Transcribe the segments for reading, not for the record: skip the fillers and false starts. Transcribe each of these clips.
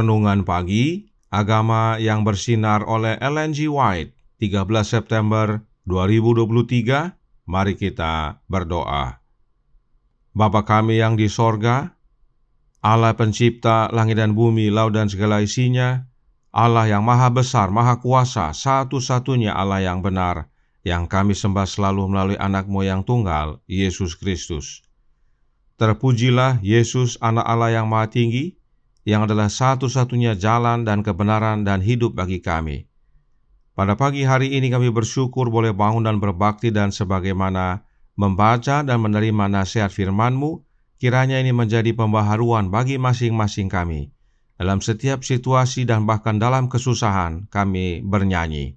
Renungan Pagi, Agama yang Bersinar oleh Ellen G. White, 13 September 2023. Mari kita berdoa. Bapa kami yang di sorga, Allah pencipta langit dan bumi, laut dan segala isinya, Allah yang maha besar, maha kuasa, satu-satunya Allah yang benar, yang kami sembah selalu melalui anak-Mu yang tunggal, Yesus Kristus. Terpujilah Yesus, anak Allah yang maha tinggi, yang adalah satu-satunya jalan dan kebenaran dan hidup bagi kami. Pada pagi hari ini kami bersyukur boleh bangun dan berbakti, dan sebagaimana membaca dan menerima nasihat firman-Mu, kiranya ini menjadi pembaharuan bagi masing-masing kami. Dalam setiap situasi dan bahkan dalam kesusahan kami bernyanyi.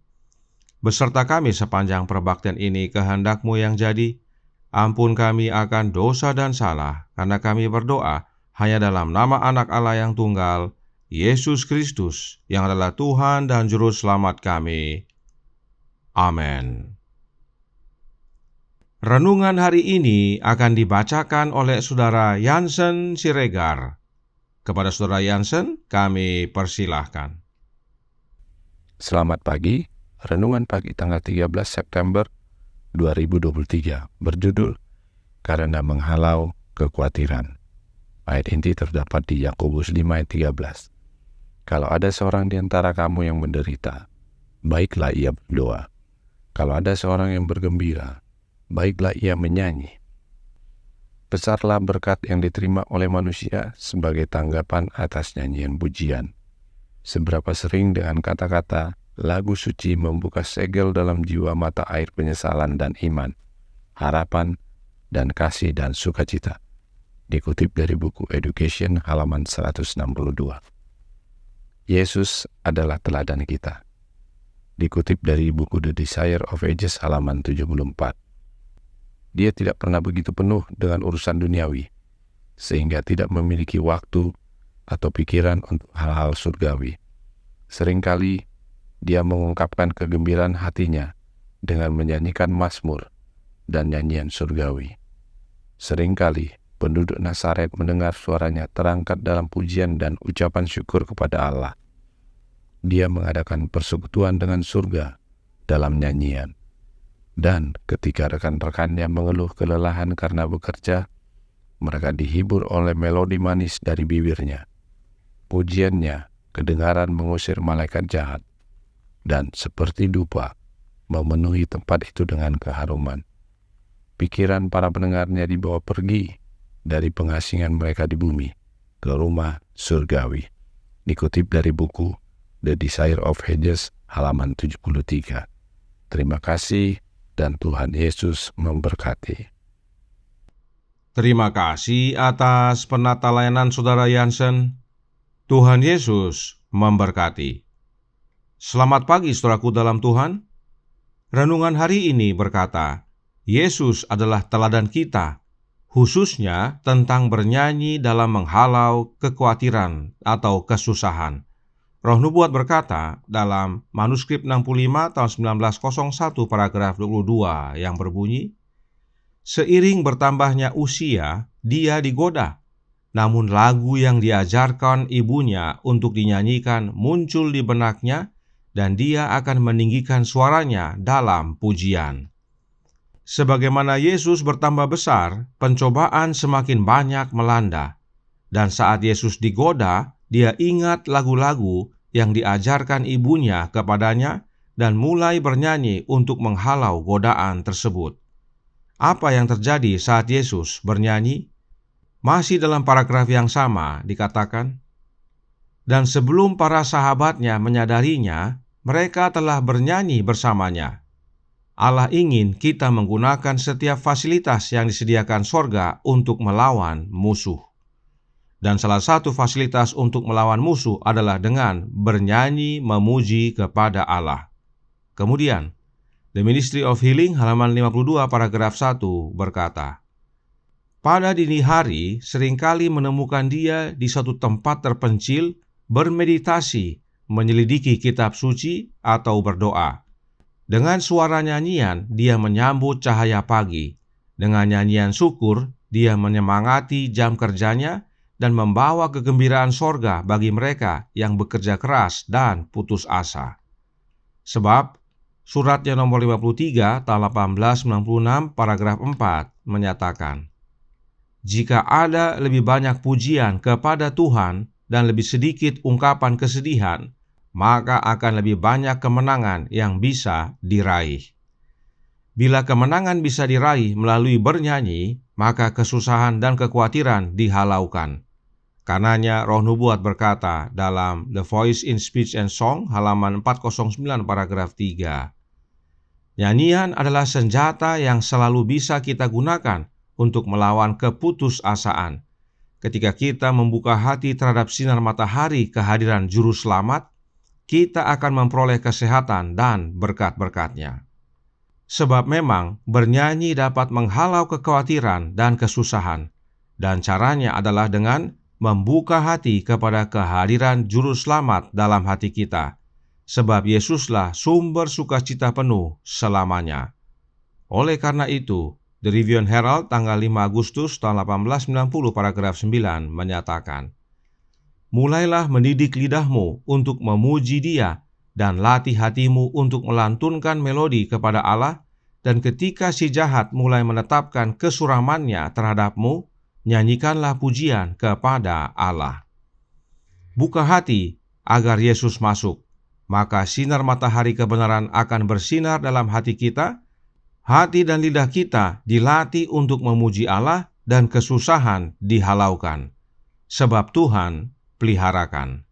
Beserta kami sepanjang perbaktian ini, kehendak-Mu yang jadi. Ampun kami akan dosa dan salah, karena kami berdoa hanya dalam nama anak Allah yang tunggal, Yesus Kristus, yang adalah Tuhan dan Juru Selamat kami. Amin. Renungan hari ini akan dibacakan oleh Saudara Jansen Siregar. Kepada Saudara Jansen, kami persilahkan. Selamat pagi, Renungan Pagi tanggal 13 September 2023, berjudul Karena Menghalau Kekhawatiran. Ayat inti terdapat di Yakobus 5 ayat 13. Kalau ada seorang di antara kamu yang menderita, baiklah ia berdoa. Kalau ada seorang yang bergembira, baiklah ia menyanyi. Besarlah berkat yang diterima oleh manusia sebagai tanggapan atas nyanyian pujian. Seberapa sering dengan kata-kata lagu suci membuka segel dalam jiwa mata air penyesalan dan iman, harapan dan kasih dan sukacita. Dikutip dari buku Education halaman 162. Yesus adalah teladan kita. Dikutip dari buku The Desire of Ages halaman 74. Dia tidak pernah begitu penuh dengan urusan duniawi, sehingga tidak memiliki waktu atau pikiran untuk hal-hal surgawi. Seringkali dia mengungkapkan kegembiraan hatinya dengan menyanyikan mazmur dan nyanyian surgawi. Seringkali penduduk Nazaret mendengar suaranya terangkat dalam pujian dan ucapan syukur kepada Allah. Dia mengadakan persekutuan dengan surga dalam nyanyian. Dan ketika rekan-rekannya mengeluh kelelahan karena bekerja, mereka dihibur oleh melodi manis dari bibirnya. Pujiannya kedengaran mengusir malaikat jahat, dan seperti dupa memenuhi tempat itu dengan keharuman. Pikiran para pendengarnya dibawa pergi dari pengasingan mereka di bumi ke rumah surgawi. Dikutip dari buku The Desire of Ages halaman 73. Terima kasih dan Tuhan Yesus memberkati. Terima kasih atas penata layanan Saudara Yansen. Tuhan Yesus memberkati. Selamat pagi saudaraku dalam Tuhan. Renungan hari ini berkata, Yesus adalah teladan kita, khususnya tentang bernyanyi dalam menghalau kekhawatiran atau kesusahan. Roh Nubuat berkata dalam manuskrip 65 tahun 1901 paragraf 22 yang berbunyi, seiring bertambahnya usia, dia digoda. Namun lagu yang diajarkan ibunya untuk dinyanyikan muncul di benaknya, dan dia akan meninggikan suaranya dalam pujian. Sebagaimana Yesus bertambah besar, pencobaan semakin banyak melanda. Dan saat Yesus digoda, dia ingat lagu-lagu yang diajarkan ibunya kepadanya dan mulai bernyanyi untuk menghalau godaan tersebut. Apa yang terjadi saat Yesus bernyanyi? Masih dalam paragraf yang sama dikatakan, dan sebelum para sahabatnya menyadarinya, mereka telah bernyanyi bersamanya. Allah ingin kita menggunakan setiap fasilitas yang disediakan sorga untuk melawan musuh. Dan salah satu fasilitas untuk melawan musuh adalah dengan bernyanyi memuji kepada Allah. Kemudian, The Ministry of Healing halaman 52 paragraf 1 berkata, pada dini hari seringkali menemukan dia di suatu tempat terpencil bermeditasi, menyelidiki kitab suci atau berdoa. Dengan suara nyanyian dia menyambut cahaya pagi. Dengan nyanyian syukur dia menyemangati jam kerjanya dan membawa kegembiraan sorga bagi mereka yang bekerja keras dan putus asa. Sebab suratnya nomor 53 tahun 1896 paragraf 4 menyatakan, jika ada lebih banyak pujian kepada Tuhan dan lebih sedikit ungkapan kesedihan, maka akan lebih banyak kemenangan yang bisa diraih. Bila kemenangan bisa diraih melalui bernyanyi, maka kesusahan dan kekhawatiran dihalaukan. Karenanya Roh Nubuat berkata dalam The Voice in Speech and Song halaman 409 paragraf 3, nyanyian adalah senjata yang selalu bisa kita gunakan untuk melawan keputusasaan. Ketika kita membuka hati terhadap sinar matahari kehadiran Juru Selamat, kita akan memperoleh kesehatan dan berkat-berkat-Nya. Sebab memang bernyanyi dapat menghalau kekhawatiran dan kesusahan, dan caranya adalah dengan membuka hati kepada kehadiran Juru Selamat dalam hati kita, sebab Yesuslah sumber sukacita penuh selamanya. Oleh karena itu, The Review and Herald tanggal 5 Agustus tahun 1890 paragraf 9 menyatakan, mulailah mendidik lidahmu untuk memuji Dia dan latih hatimu untuk melantunkan melodi kepada Allah, dan ketika si jahat mulai menetapkan kesuramannya terhadapmu, nyanyikanlah pujian kepada Allah. Buka hati agar Yesus masuk, maka sinar matahari kebenaran akan bersinar dalam hati kita. Hati dan lidah kita dilatih untuk memuji Allah dan kesusahan dihalaukan, sebab Tuhan peliharakan.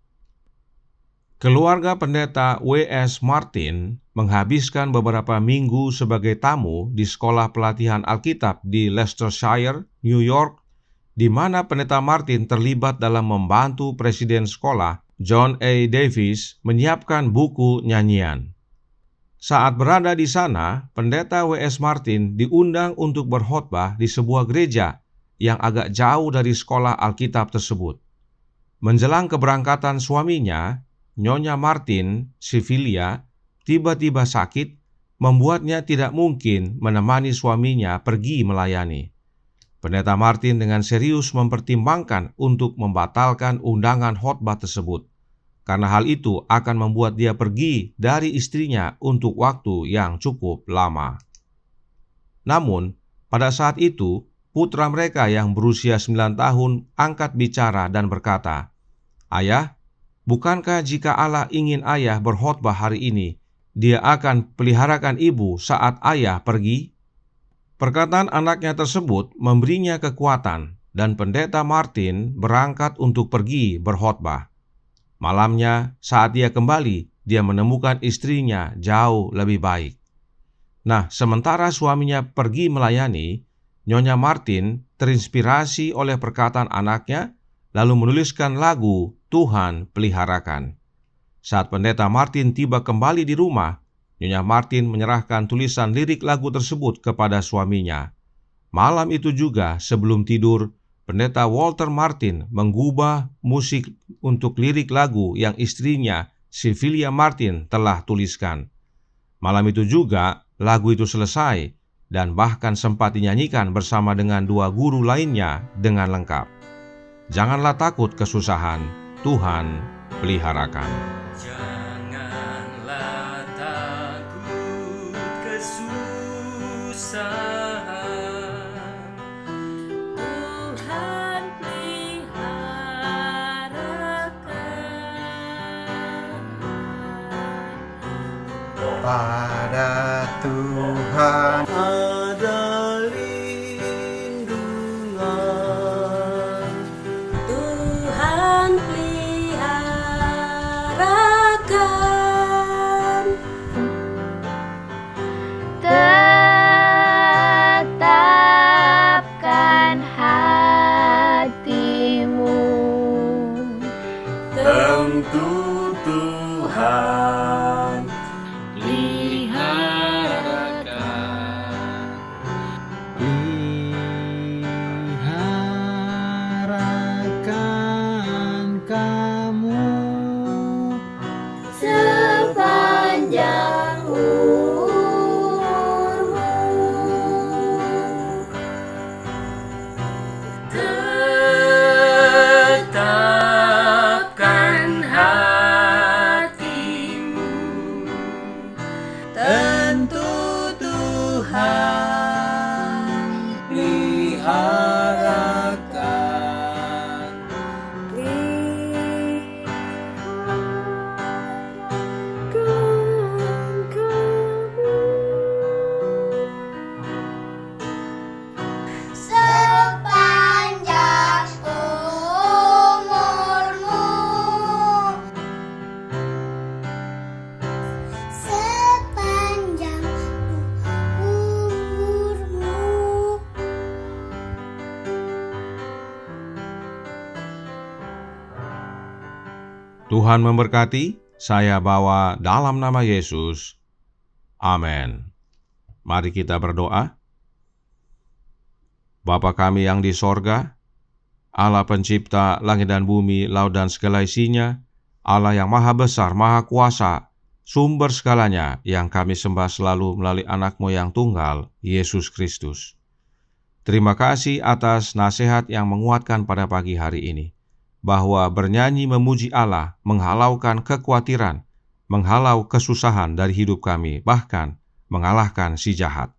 Keluarga pendeta W.S. Martin menghabiskan beberapa minggu sebagai tamu di sekolah pelatihan Alkitab di Leicestershire, New York, di mana pendeta Martin terlibat dalam membantu presiden sekolah, John A. Davis, menyiapkan buku nyanyian. Saat berada di sana, pendeta W.S. Martin diundang untuk berkhotbah di sebuah gereja yang agak jauh dari sekolah Alkitab tersebut. Menjelang keberangkatan suaminya, Nyonya Martin, Sivilia, tiba-tiba sakit, membuatnya tidak mungkin menemani suaminya pergi melayani. Pendeta Martin dengan serius mempertimbangkan untuk membatalkan undangan khotbah tersebut, karena hal itu akan membuat dia pergi dari istrinya untuk waktu yang cukup lama. Namun, pada saat itu, putra mereka yang berusia 9 tahun angkat bicara dan berkata, "Ayah, bukankah jika Allah ingin ayah berkhotbah hari ini, Dia akan peliharakan ibu saat ayah pergi?" Perkataan anaknya tersebut memberinya kekuatan, dan pendeta Martin berangkat untuk pergi berkhotbah. Malamnya, saat dia kembali, dia menemukan istrinya jauh lebih baik. Nah, sementara suaminya pergi melayani, Nyonya Martin terinspirasi oleh perkataan anaknya, lalu menuliskan lagu Tuhan Peliharakan. Saat pendeta Martin tiba kembali di rumah, Nyonya Martin menyerahkan tulisan lirik lagu tersebut kepada suaminya. Malam itu juga, sebelum tidur, pendeta Walter Martin mengubah musik untuk lirik lagu yang istrinya, Sylvia Martin, telah tuliskan. Malam itu juga, lagu itu selesai dan bahkan sempat dinyanyikan bersama dengan 2 guru lainnya dengan lengkap. Janganlah takut kesusahan, Tuhan peliharakan. Janganlah takut kesusahan, Tuhan peliharakan. Pada Tuhan Ada lindungan, Tuhan peliharakan. Tetapkan hatimu, tentu Tuhan peliharakan kamu sepanjang umurmu. tetapkan hatimu, Tentu Tuhan peliharakan. Sepanjang umurmu, sepanjang umurmu. Tuhan memberkati, saya bawa dalam nama Yesus. Amin. Mari kita berdoa. Bapa kami yang di sorga, Allah pencipta langit dan bumi, laut dan segala isinya, Allah yang maha besar, maha kuasa, sumber segalanya, yang kami sembah selalu melalui anak-Mu yang tunggal, Yesus Kristus. Terima kasih atas nasihat yang menguatkan pada pagi hari ini, bahwa bernyanyi memuji Allah menghalaukan kekhawatiran, menghalau kesusahan dari hidup kami, bahkan mengalahkan si jahat.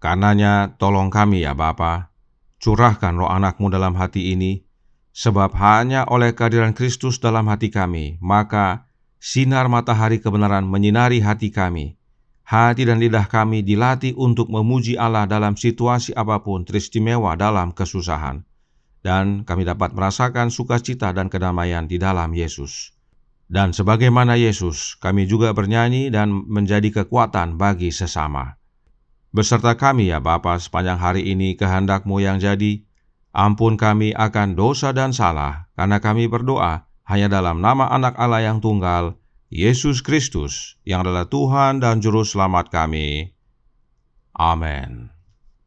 Karenanya tolong kami ya Bapa, curahkan roh anak-Mu dalam hati ini, sebab hanya oleh kehadiran Kristus dalam hati kami, maka sinar matahari kebenaran menyinari hati kami. Hati dan lidah kami dilatih untuk memuji Allah dalam situasi apapun teristimewa dalam kesusahan. Dan kami dapat merasakan sukacita dan kedamaian di dalam Yesus. Dan sebagaimana Yesus, kami juga bernyanyi dan menjadi kekuatan bagi sesama. Beserta kami ya Bapa, sepanjang hari ini kehendak-Mu yang jadi. Ampun kami akan dosa dan salah, karena kami berdoa hanya dalam nama anak Allah yang tunggal, Yesus Kristus, yang adalah Tuhan dan Juru Selamat kami. Amin.